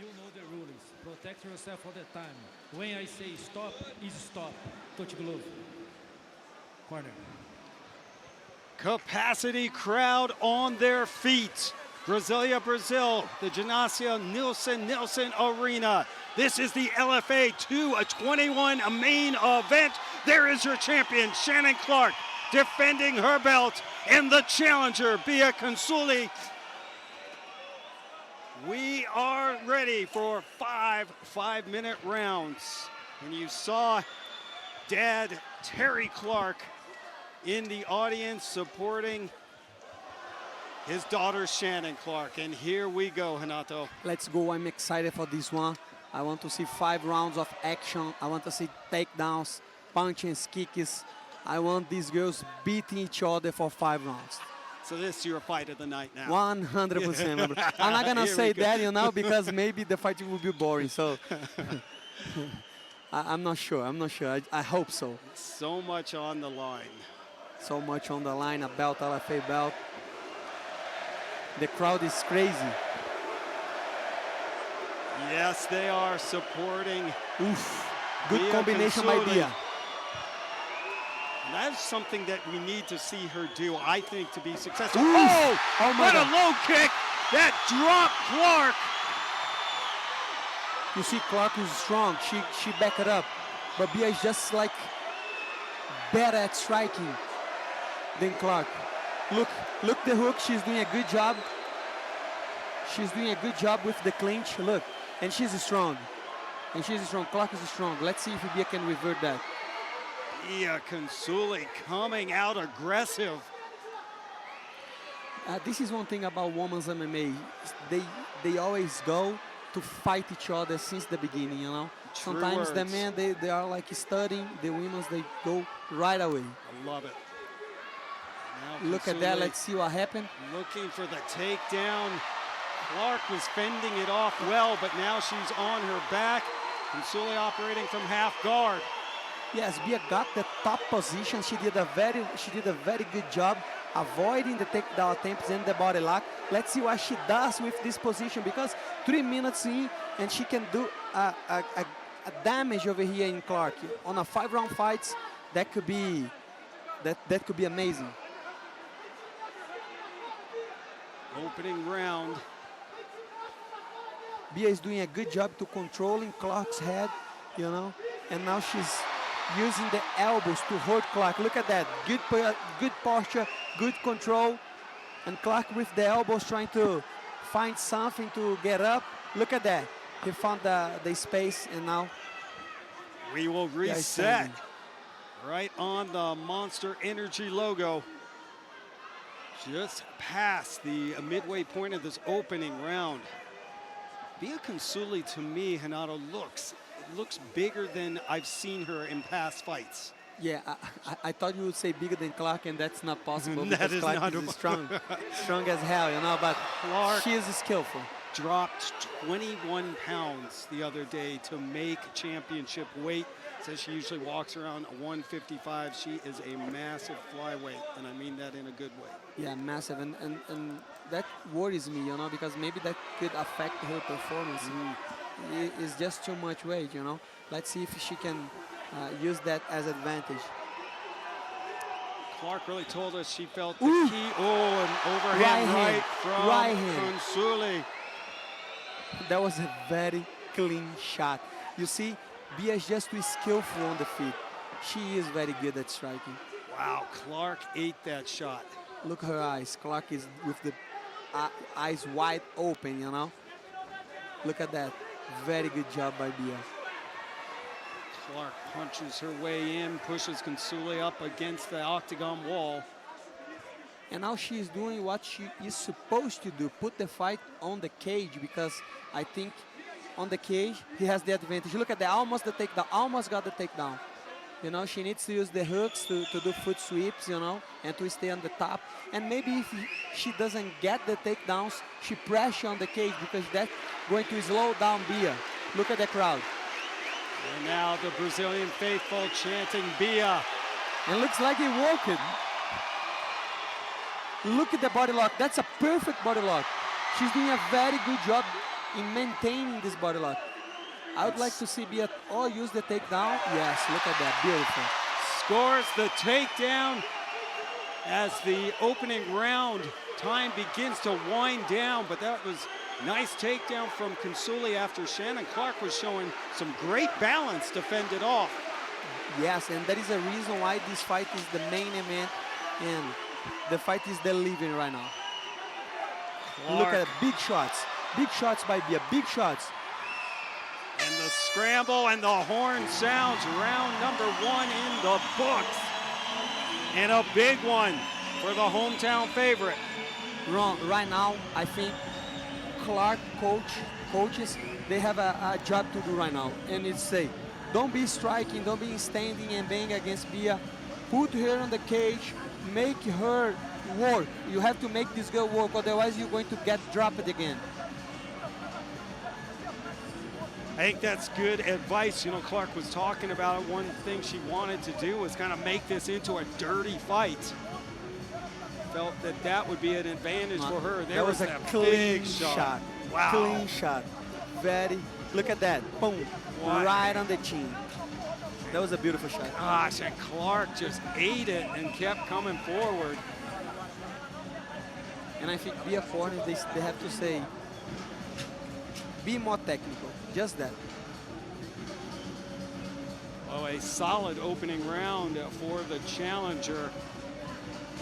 You know the rules. Protect yourself all the time. When I say stop, is stop. Touch glove. Corner. Capacity crowd on their feet. Brasilia, Brazil, the Ginásio Nilson Arena. This is the LFA 221 main event. There is your champion, Shannon Clark, defending her belt, and the challenger, Beatriz Consuli. We are ready for five-minute rounds. And you saw Dad Terry Clark in the audience supporting his daughter Shannon Clark. And here we go, Renato. Let's go. I'm excited for this one. I want to see 5 rounds of action. I want to see takedowns, punches, kicks. I want these girls beating each other for 5 rounds. So this is your fight of the night now. 100%. I'm not gonna say that, you know, because maybe the fight will be boring. So I'm not sure. I hope so. So much on the line. So much on the line. A belt, LFA belt. The crowd is crazy. Yes, they are supporting. Oof. Good combination by Bia. And that's something that we need to see her do, I think, to be successful. Oof. Oh my God. A low kick. That dropped Clark. You see Clark is strong. She back it up. But Bia is just like better at striking than Clark. Look the hook. She's doing a good job. She's doing a good job with the clinch. Look. And she's strong. Clark is strong. Let's see if Bia can revert that. Beatriz Consuli coming out aggressive. This is one thing about women's MMA. They always go to fight each other since the beginning, you know? True Sometimes words. the men, they are like studying. The women's, they go right away. I love it. Now Look at that. Let's see what happened. Looking for the takedown. Clark was fending it off well, but now she's on her back. Consuli operating from half guard. Yes, Bia got the top position. She did a very good job avoiding the takedown attempts and the body lock. Let's see what she does with this position, because 3 minutes in and she can do a damage over here in Clark. On a 5-round fights, that could be amazing. Opening round. Bia is doing a good job to controlling Clark's head, you know, and now she's using the elbows to hurt Clark. Look at that. Good posture, good control. And Clark with the elbows trying to find something to get up. Look at that. He found the space, and now we will reset right on the Monster Energy logo. Just past the midway point of this opening round. Beatriz Consuli, to me, Renato, looks bigger than I've seen her in past fights. Yeah, I thought you would say bigger than Clark, and that's not possible. That because is Clark not is strong as hell, you know. But Clark she is skillful. Dropped 21 pounds the other day to make championship weight. Says she usually walks around 155. She is a massive flyweight, and I mean that in a good way. Yeah, massive, and that worries me, you know, because maybe that could affect her performance. It's just too much weight, you know. Let's see if she can use that as advantage. Clark really told us she felt the key. Oh, an overhand right from Consuli. That was a very clean shot. You see, Bia is just too skillful on the feet. She is very good at striking. Wow, Clark ate that shot. Look at her eyes. Clark is with the eyes wide open, you know. Look at that. Very good job by Bia. Clark punches her way in, pushes Consuli up against the octagon wall. And now she is doing what she is supposed to do, put the fight on the cage, because I think on the cage, he has the advantage. Look at that, almost the takedown, almost got the takedown. You know, she needs to use the hooks to do foot sweeps, you know, and to stay on the top. And maybe if she doesn't get the takedowns, she pressure on the cage, because that's going to slow down Bia. Look at the crowd. And now the Brazilian faithful chanting Bia. And looks like he worked it. Look at the body lock. That's a perfect body lock. She's doing a very good job in maintaining this body lock. I would like to see Bia use the takedown. Yes, look at that, beautiful. Scores the takedown as the opening round time begins to wind down, but that was nice takedown from Consuli after Shannon Clark was showing some great balance to fend it off. Yes, and that is a reason why this fight is the main event and the fight is delivering right now. Clark. Look at big shots by Bia, big shots. And the scramble and the horn sounds, round number 1 in the books. And a big one for the hometown favorite. Right now, I think Clark coaches, they have a job to do right now. And it's say, don't be striking, don't be standing and bang against Bia. Put her on the cage, make her work. You have to make this girl work, otherwise you're going to get dropped again. I think that's good advice. You know, Clark was talking about it. One thing she wanted to do was kind of make this into a dirty fight. Felt that that would be an advantage for her. There was a clean big shot. Wow. Clean shot. Very, look at that. Boom. What? Right on the chin. That was a beautiful shot. Gosh, and Clark just ate it and kept coming forward. And I think Bia corners, they have to say, be more technical. Just that. Oh, a solid opening round for the challenger.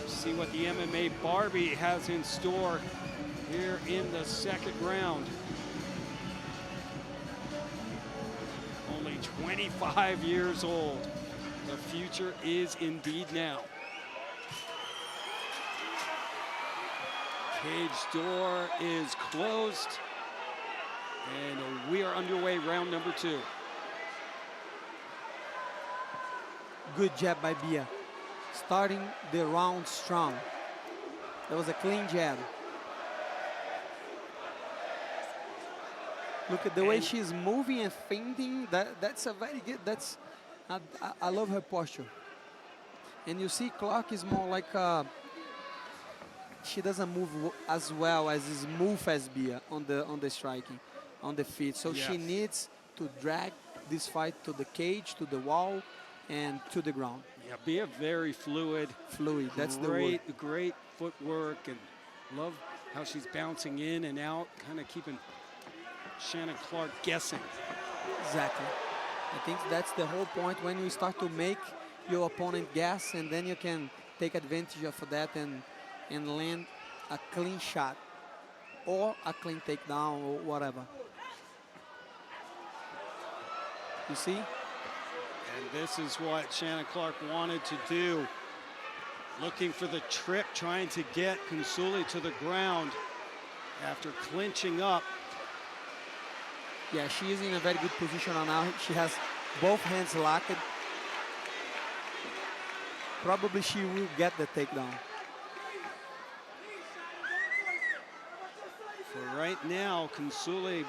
See what the MMA Barbie has in store here in the second round. Only 25 years old. The future is indeed now. Cage door is closed. And we are underway, round number 2. Good jab by Bia. Starting the round strong. That was a clean jab. Look at the way she's moving and feinting. That's a very good, I love her posture. And you see Clark is more like she doesn't move as well as smooth as Bia on the striking, on the feet. So yes. She needs to drag this fight to the cage, to the wall, and to the ground. Yeah, Bia very fluid. Fluid, that's the word. Great footwork, and love how she's bouncing in and out, kind of keeping Shannon Clark guessing. Exactly. I think that's the whole point, when you start to make your opponent guess, and then you can take advantage of that and land a clean shot or a clean takedown or whatever. You see? And this is what Shannon Clark wanted to do. Looking for the trip, trying to get Consuli to the ground after clinching up. Yeah, she is in a very good position now. She has both hands locked. Probably she will get the takedown. For right now, Consuli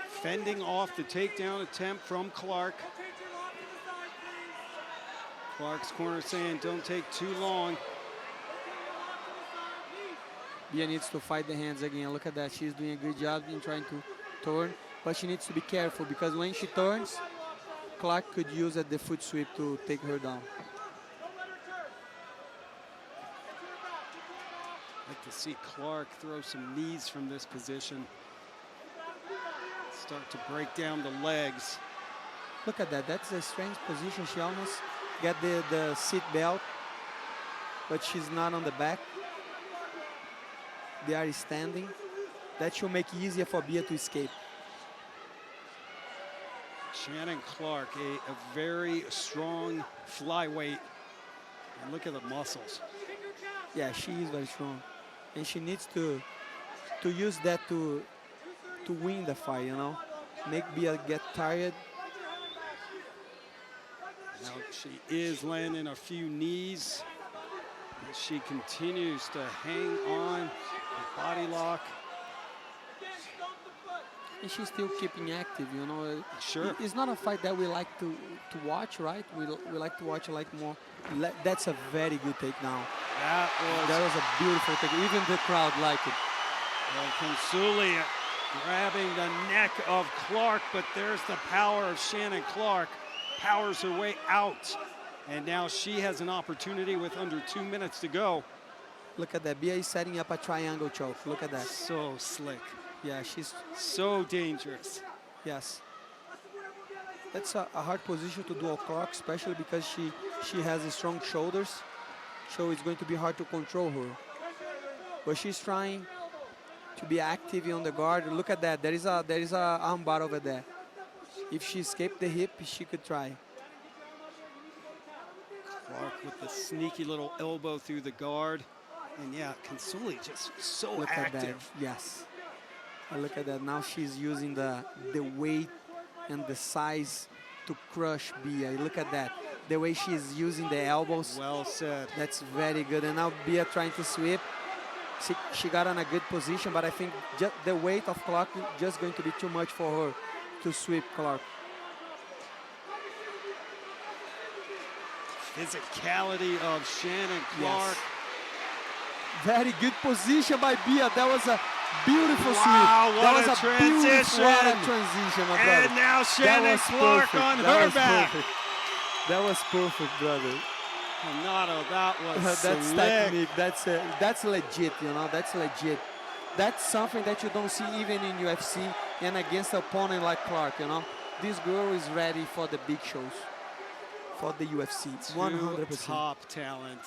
fending off the takedown attempt from Clark. Clark's corner saying, don't take too long. Bia needs to fight the hands again. Look at that. She's doing a good job in trying to turn, but she needs to be careful, because when she turns, Clark could use the foot sweep to take her down. I'd like to see Clark throw some knees from this position. Start to break down the legs. Look at that. That's a strange position. She almost got the seat belt, but she's not on the back. They are standing. That should make it easier for Bia to escape. Shannon Clark, a very strong flyweight. And look at the muscles. Yeah, she is very strong. And she needs to use that to win the fight, you know? Make Bia get tired. Now she is landing a few knees. And she continues to hang on, body lock. And she's still keeping active, you know. Sure. It's not a fight that we like to watch, right? We like to watch like more. That's a very good takedown. That was a beautiful take. Even the crowd liked it. Consuli Grabbing the neck of Clark, but there's the power of Shannon Clark. Powers her way out. And now she has an opportunity with under 2 minutes to go. Look at that. Bia is setting up a triangle choke. Look at that. So slick. Yeah, she's... So dangerous. Yes. That's a hard position to do on Clark, especially because she has strong shoulders. So it's going to be hard to control her. But she's trying to be active on the guard. Look at that. There is a arm bar over there. If she escaped the hip, she could try. Clark with the sneaky little elbow through the guard. And yeah, Consuli just so look active. At that. Yes. Look at that. Now she's using the weight and the size to crush Bia. Look at that. The way she's using the elbows. Well said. That's very good. And now Bia trying to sweep. She got in a good position, but I think just the weight of Clark is just going to be too much for her to sweep Clark. Physicality of Shannon Clark. Yes. Very good position by Bia. That was a beautiful wow, sweep. That was a transition. What a transition, my brother. And now Shannon Clark perfect. on that her was back. Perfect. That was perfect, brother. Renato, that was that's slick. technique. That's legit, you know. That's legit. That's something that you don't see even in UFC and against an opponent like Clark, you know. This girl is ready for the big shows, for the UFC. 100%. Top talent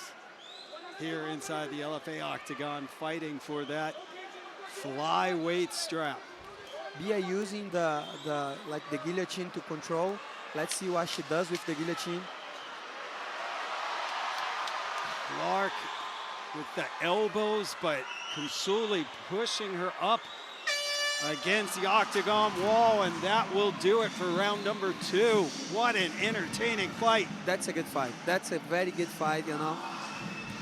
here inside the LFA octagon, fighting for that flyweight strap. Bia using the guillotine to control. Let's see what she does with the guillotine. Clark with the elbows, but Consuli pushing her up against the octagon wall, and that will do it for round number 2. What an entertaining fight. That's a good fight. That's a very good fight, you know.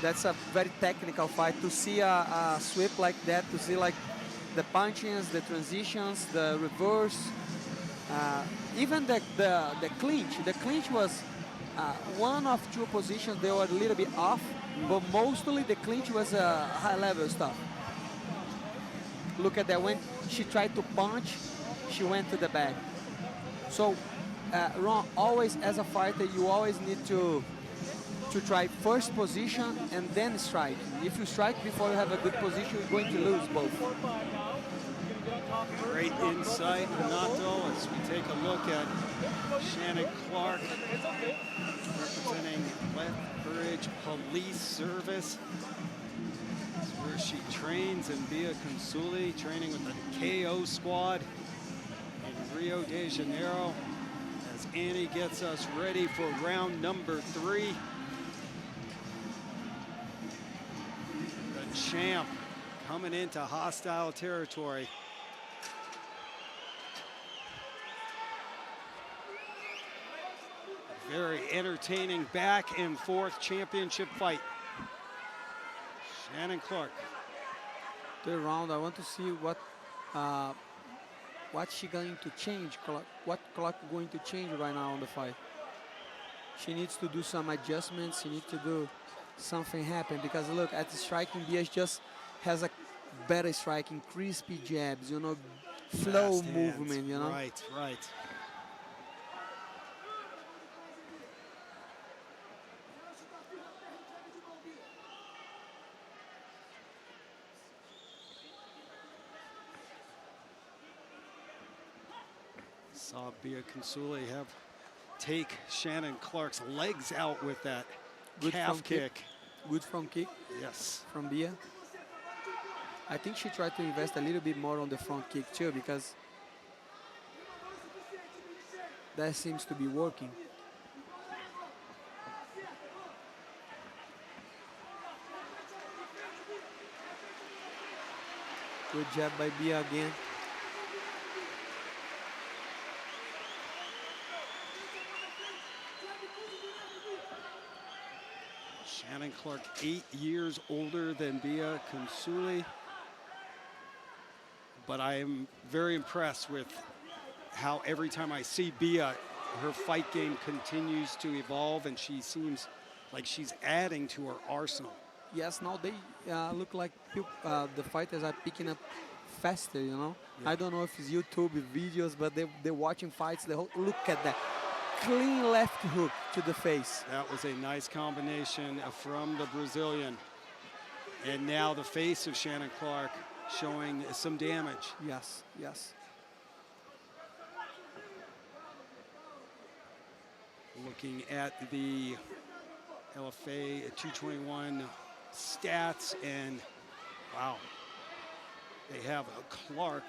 That's a very technical fight. To see a sweep like that, to see like the punches, the transitions, the reverse, even the clinch. The clinch was one of two positions. They were a little bit off, but mostly the clinch was high-level stuff. Look at that. When she tried to punch, she went to the back. So, Ron, always as a fighter, you always need to try first position and then strike. If you strike before you have a good position, you're going to lose both. Great insight, Renato, as we take a look at Shannon Clark representing Lethbridge Police Service. That's where she trains, and Bia Consuli training with the KO squad in Rio de Janeiro as Annie gets us ready for round number 3. The champ coming into hostile territory. Very entertaining back and forth championship fight. Shannon Clark. Third round, I want to see what's she going to change, what Clark going to change right now on the fight. She needs to do some adjustments. She needs to do something happen, because look at the striking. Bia just has a better striking, crispy jabs, you know, flow movement, you know. Right, right. Saw Bia Consuli take Shannon Clark's legs out with that Good calf kick. Good front kick. Yes. From Bia. I think she tried to invest a little bit more on the front kick too, because that seems to be working. Good jab by Bia again. Shannon Clark, 8 years older than Bia Consuli. But I am very impressed with how every time I see Bia, her fight game continues to evolve, and she seems like she's adding to her arsenal. Yes, now they look like the fighters are picking up faster, you know? Yeah. I don't know if it's YouTube videos, but they're watching fights. Look at that. Clean left hook to the face. That was a nice combination from the Brazilian. And now the face of Shannon Clark showing some damage. Yes, yes. Looking at the LFA 221 stats, and wow, they have Clark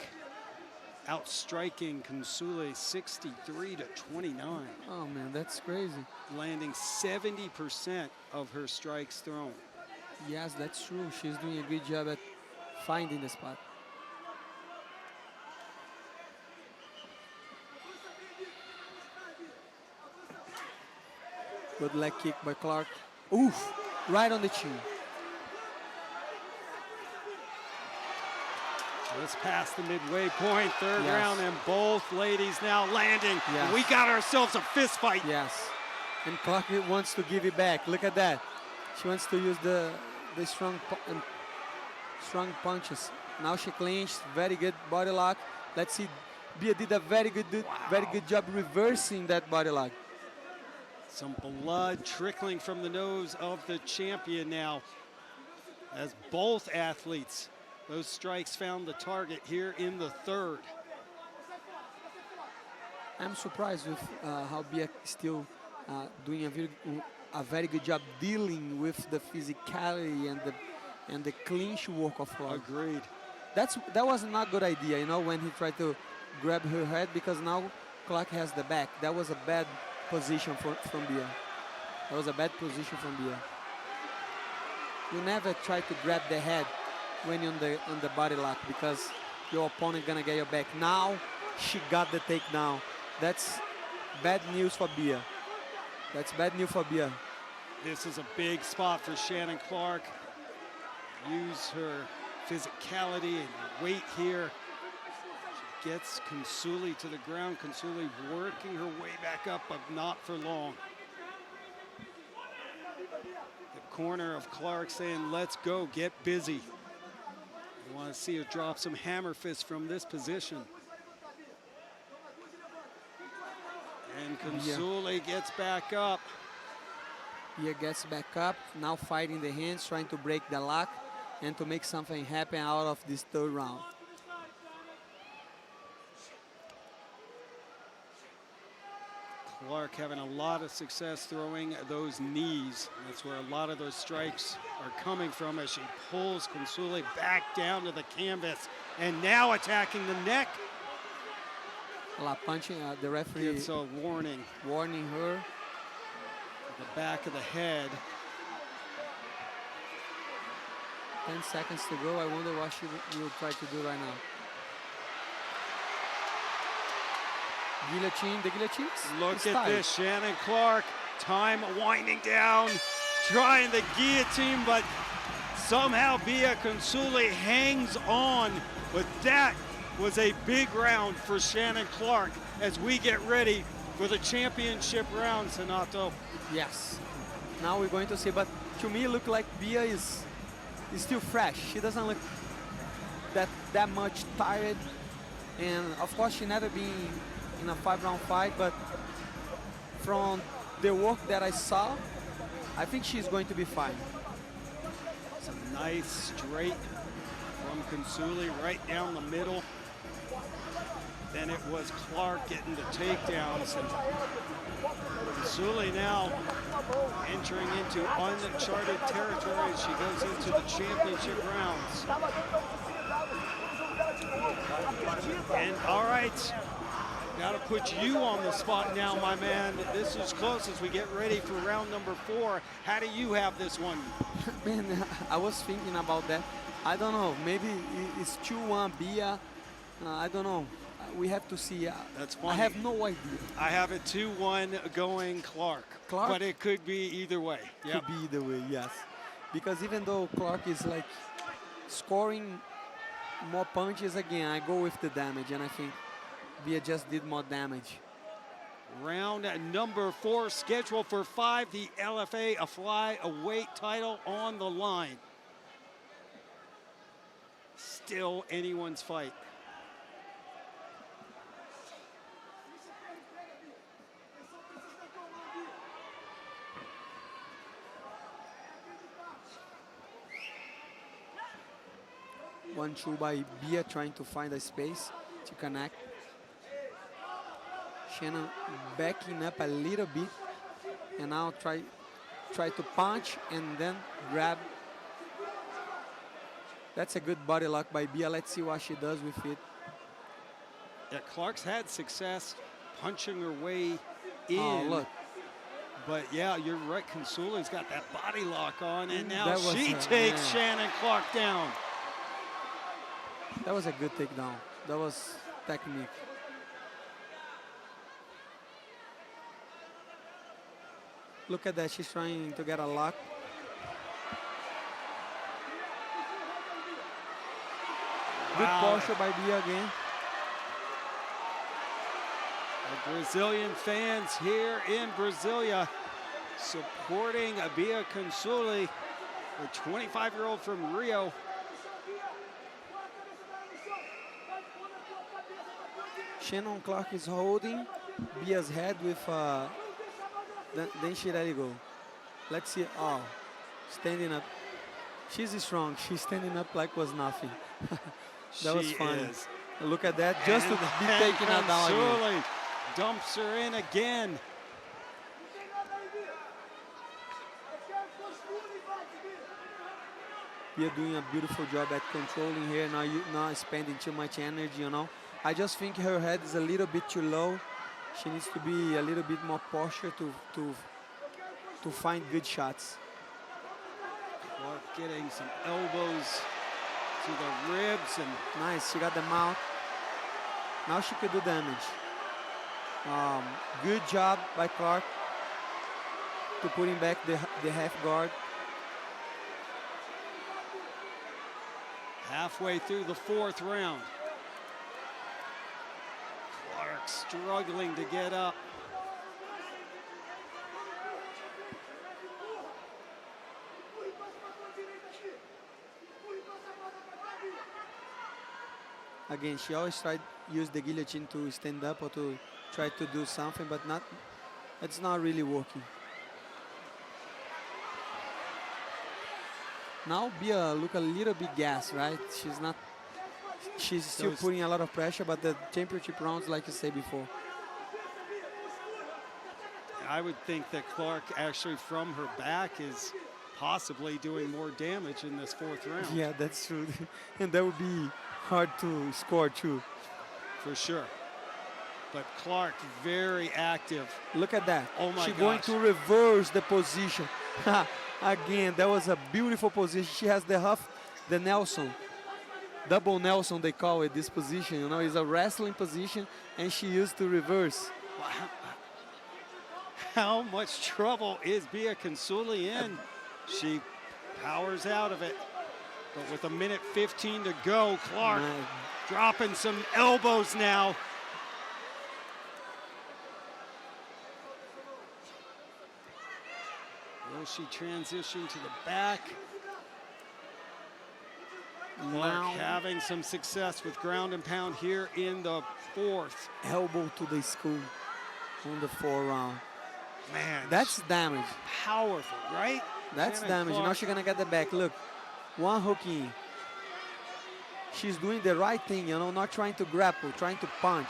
outstriking Consuli 63-29. Oh man, that's crazy. Landing 70% of her strikes thrown. Yes, that's true. She's doing a good job at finding the spot. Good leg kick by Clark. Oof, right on the chin. Just past the midway point, third Yes. round, and both ladies now landing. Yes. We got ourselves a fist fight. Yes, and Clark wants to give it back. Look at that. She wants to use the strong punches. Now she clinched. Very good body lock. Let's see. Bia did a very good job reversing that body lock. Some blood trickling from the nose of the champion now, as both athletes, those strikes found the target here in the third. I'm surprised with how Bia is still doing a very good job dealing with the physicality and the clinch work of Clark. Agreed. That was not a good idea, you know, when he tried to grab her head, because now Clark has the back. That was a bad position from Bia. That was a bad position from Bia. You never try to grab the head when you're on the body lock, because your opponent gonna get your back. Now she got the takedown. That's bad news for Bia. That's bad news for Bia. This is a big spot for Shannon Clark. Use her physicality and weight here. She gets Consuli to the ground. Consuli working her way back up, but not for long. The corner of Clark saying, let's go, get busy. You want to see her drop some hammer fists from this position. And Consuli gets back up. Bia gets back up, now fighting the hands, trying to break the lock and to make something happen out of this third round. Clark having a lot of success throwing those knees. That's where a lot of those strikes are coming from, as she pulls Consuli back down to the canvas, and now attacking the neck. La punching, the referee It's a warning. warning her. The back of the head. 10 seconds to go. I wonder what she will try to do right now. Guillotine, the guillotines. Look at this, Shannon Clark. Time winding down, trying the guillotine, but somehow Bia Consuli hangs on. But that was a big round for Shannon Clark as we get ready for the championship round, Senato. Yes. Now we're going to see, but to me, it look like Bia is still fresh. She doesn't look that much tired, and of course she never been in a 5-round fight, but from the work that I saw, I think she's going to be fine. Some nice straight from Consuli right down the middle. Then it was Clark getting the takedowns, and Consuli now entering into uncharted territory as she goes into the championship rounds. And all right, got to put you on the spot now, my man. This is close as we get ready for round number 4. How do you have this one? Man, I was thinking about that. I don't know, maybe it's 2-1 Bia. I don't know. We have to see. That's funny. I have no idea. I have it 2-1 going Clark. Clark? But it could be either way. Could be either way, yes. Because even though Clark is like scoring more punches again, I go with the damage, and I think Bia just did more damage. Round number 4 scheduled for 5. The LFA, a flyweight title on the line. still anyone's fight. One, two by Bia trying to find a space to connect. Shannon backing up a little bit and now try to punch and then grab. That's a good body lock by Bia. Let's see what she does with it. Yeah, Clark's had success punching her way in. Oh, look. But yeah, you're right. Consuli's got that body lock on, and now That was she her, takes man. Shannon Clark down. That was a good takedown. That was technique. Look at that, she's trying to get a lock. Good posture by Bia again. The Brazilian fans here in Brasilia supporting Beatriz Consuli, the 25-year-old from Rio. Shannon Clark is holding Bia's head with, then she let it go. Let's see, oh, standing up. She's strong, she's standing up like was nothing. That was fun. Is. Look at that, just to be taken her down again. Consuli dumps her in again. Bia doing a beautiful job at controlling here, not spending too much energy, you know. I just think her head is a little bit too low. She needs to be a little bit more posture to find good shots. Clark getting some elbows to the ribs, and Nice, she got them out. Now she could do damage. Good job by Clark to putting back the half guard. halfway through the fourth round. Clark struggling to get up. Again, she always tried to use the guillotine to stand up or to try to do something, but it's not really working. Now Bia look a little bit gassed, right? She's still putting a lot of pressure, but the championship rounds, like you said before. I would think that Clark actually from her back is possibly doing more damage in this fourth round. Yeah, that's true. And that would be hard to score too. For sure. But Clark very active. Look at that. Oh my She's gosh. going to reverse the position. Again, that was a beautiful position. She has the Nelson. Double Nelson, they call it, this position. You know, it's a wrestling position, and she used to reverse. Wow. How much trouble is Beatriz Consuli in? She powers out of it. But with 1:15 to go, Clark dropping some elbows now. Will she transition to the back? Clark having some success with ground and pound here in the fourth. Elbow to the skull on the 4th round. Man, That's damage. powerful, right? That's Shannon damage. Clark. Now she's gonna get the back. Look, one hook in. She's doing the right thing, you know, not trying to grapple, trying to punch.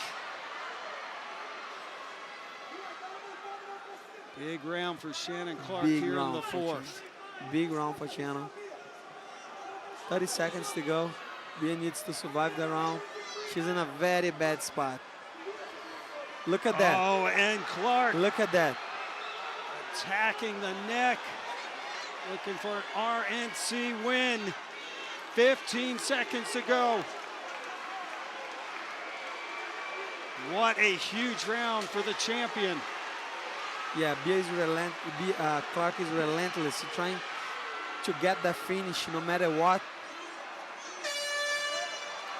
Big round for Shannon Clark Big here in round the for fourth. Big round for Shannon. 30 seconds to go. Bia needs to survive the round. She's in a very bad spot. Look at that. Oh, and Clark Look at that. attacking the neck. Looking for an RNC win. 15 seconds to go. What a huge round for the champion. Yeah, Clark is relentless. She's trying to get the finish no matter what.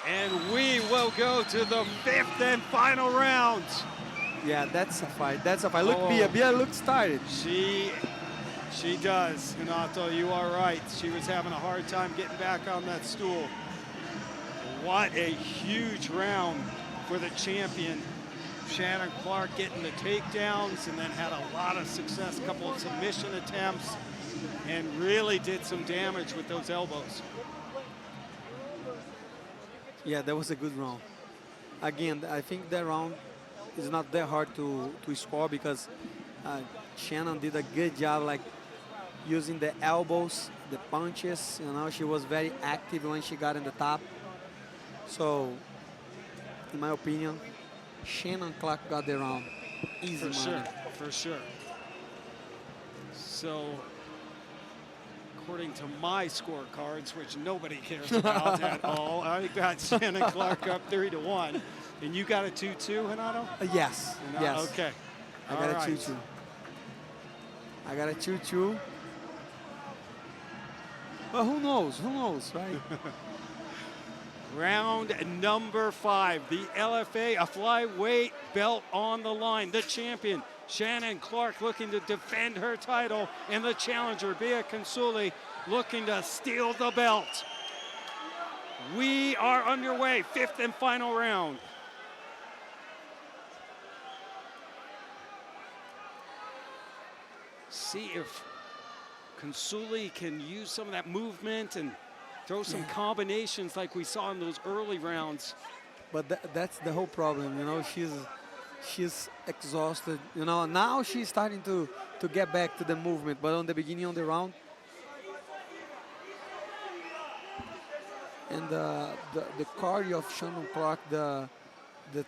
And we will go to the 5th and final round. Yeah, that's a fight. That's a fight. Look, Oh. Bia looks tired. She does, Renato, you are right. She was having a hard time getting back on that stool. What a huge round for the champion. Shannon Clark getting the takedowns and then had a lot of success, a couple of submission attempts, and really did some damage with those elbows. Yeah, that was a good round. Again, I think that round is not that hard to score because Shannon did a good job, like using the elbows, the punches. You know, she was very active when she got in the top. So, in my opinion, Shannon Clark got the round. Easy money. For sure. So, according to my scorecards, which nobody cares about at all, I got Shannon Clark up 3-1. And you got a 2-2, Renato? Yes. Yes. Okay. I got a 2-2. I got a 2-2. But who knows? Who knows, right? Round number 5, the LFA, a flyweight belt on the line. The champion, Shannon Clark, looking to defend her title, and the challenger, Beatriz Consuli, looking to steal the belt. We are underway, 5th and final round. See if Consuli can use some of that movement and throw some combinations like we saw in those early rounds. But that's the whole problem, you know. She's exhausted, you know. Now she's starting to get back to the movement, but on the beginning of the round, and the cardio of Shannon Clark, the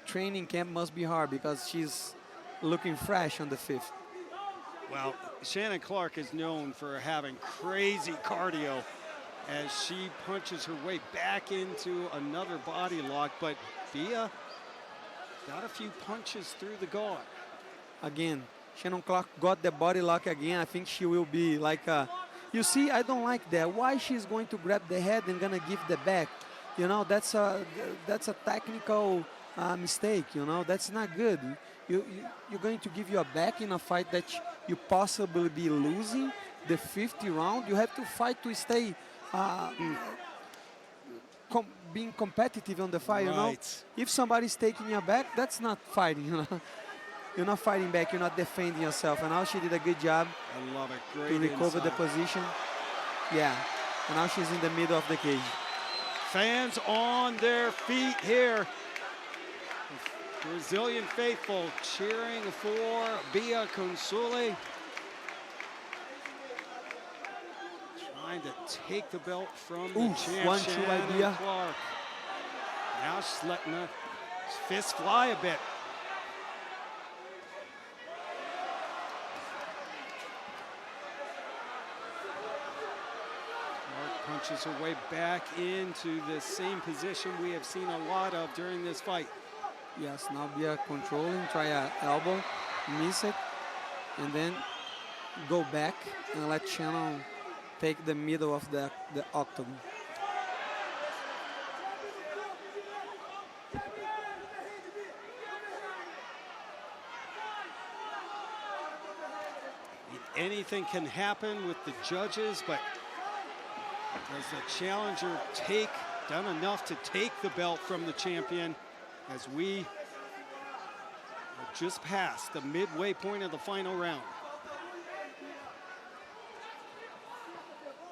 training camp must be hard because she's looking fresh on the 5th. Well, Shannon Clark is known for having crazy cardio as she punches her way back into another body lock, but Bia got a few punches through the guard. Again, Shannon Clark got the body lock again. I think she will be like, you see, I don't like that. Why she's going to grab the head and gonna give the back? You know, that's a technical mistake, you know, that's not good. You're going to give your back in a fight that you possibly be losing the 50 round. You have to fight to stay being competitive on the fight, you know. If somebody's taking your back, that's not fighting, you know. You're not fighting back, you're not defending yourself. And now she did a good job I love it. Great to recover the position. Yeah, and now she's in the middle of the cage. Fans on their feet here. Brazilian faithful cheering for Beatriz Consuli. Trying to take the belt from the champ, Shannon Clark. Now she's letting the fist fly a bit. Clark punches her way back into the same position we have seen a lot of during this fight. Yes, now Bia controlling, try an elbow, miss it, and then go back and let Shannon take the middle of the octagon. Anything can happen with the judges, but does the challenger done enough to take the belt from the champion? As we are just past the midway point of the final round.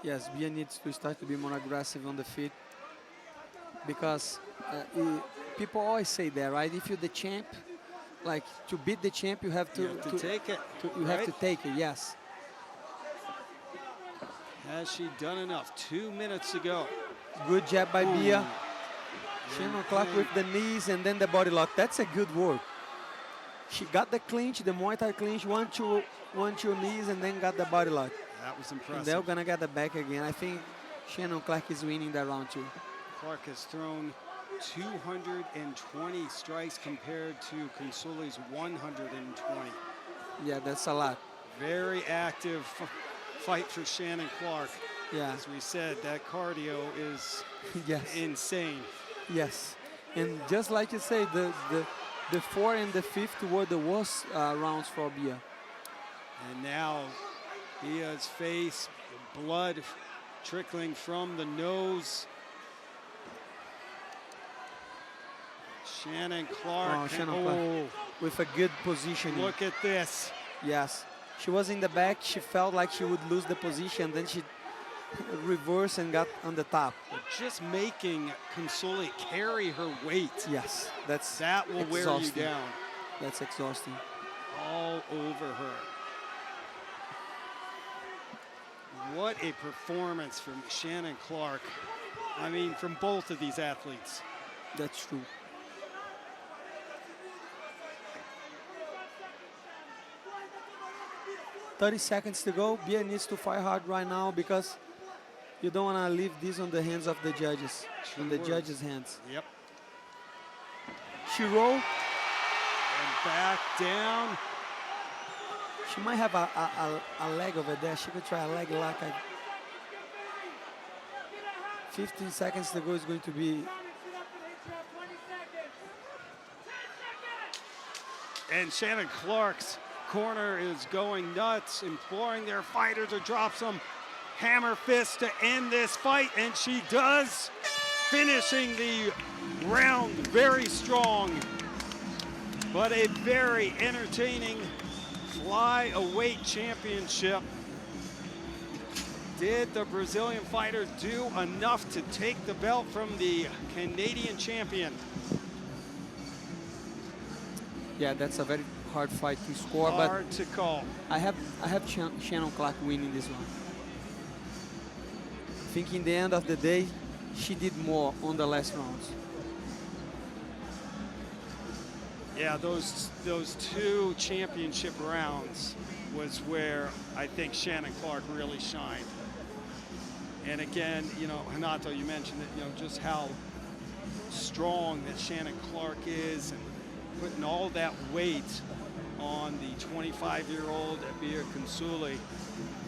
Yes, Bia needs to start to be more aggressive on the feet because people always say that, right? If you're the champ, like to beat the champ, you have to take it. You have to take it, yes. Has she done enough? 2 minutes to go. Good jab by Bia. Shannon Clark with the knees and then the body lock. That's a good work. She got the clinch, the Muay Thai clinch, one, two knees, and then got the body lock. That was impressive. And they're gonna get the back again. I think Shannon Clark is winning that round too. Clark has thrown 220 strikes compared to Consuli's 120. Yeah, that's a lot. Very active fight for Shannon Clark. Yeah. As we said, that cardio is insane. Yes, and just like you say, the 4th and the 5th were the worst rounds for Bia. And now Bia's face, blood trickling from the nose. Shannon Clark. Oh, Shannon Clark. With a good positioning. Look at this. Yes. She was in the back. She felt like she would lose the position. Then she reversed and got on the top. Just making Consuli carry her weight. Yes. That will wear you down. That's exhausting. All over her. What a performance from Shannon Clark. I mean, from both of these athletes. That's true. "30 seconds to go. Bia needs to fight hard right now because you don't want to leave this on the hands of the judges, on the judges' hands." Yep. She rolled. And back down. She might have a leg over there. She could try a leg lock. 15 seconds to go is going to be. And Shannon Clark's corner is going nuts, imploring their fighter to drop some hammer fists to end this fight, and she does, finishing the round very strong. But a very entertaining flyweight championship. Did the Brazilian fighter do enough to take the belt from the Canadian champion? Yeah, that's a very hard fight to score. Hard to call. I have Shannon Clark winning this one. I think in the end of the day, she did more on the last rounds. Yeah, those two championship rounds was where I think Shannon Clark really shined. And again, you know, Renato, you mentioned that, you know, just how strong that Shannon Clark is, and putting all that weight on the 25-year-old Beatriz Consuli.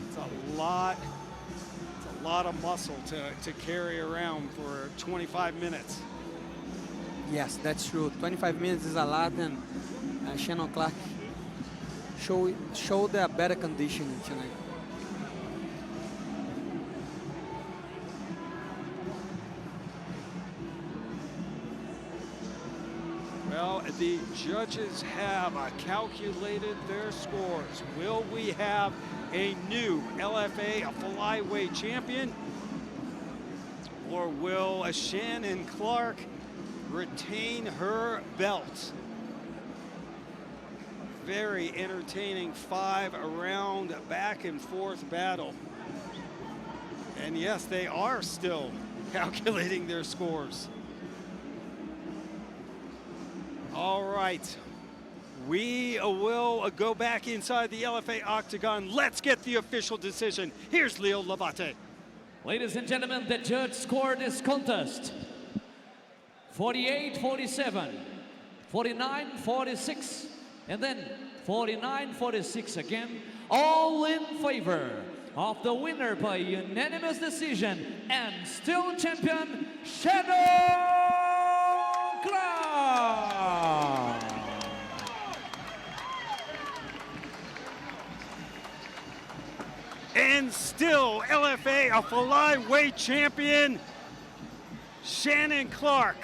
It's a lot of muscle to carry around for 25 minutes. Yes, that's true. 25 minutes is a lot, and Shannon Clark showed a better conditioning tonight. Well, the judges have calculated their scores. Will we have a new LFA flyweight champion? Or will Shannon Clark retain her belt? Very entertaining 5-round back and forth battle. And yes, they are still calculating their scores. All right, we will go back inside the LFA octagon. Let's get the official decision. Here's Leo Labate. Ladies and gentlemen, the judge scored this contest 48-47, 49-46, and then 49-46 again, all in favor of the winner by unanimous decision and still champion, Shannon Clark. And still LFA flyweight champion, Shannon Clark.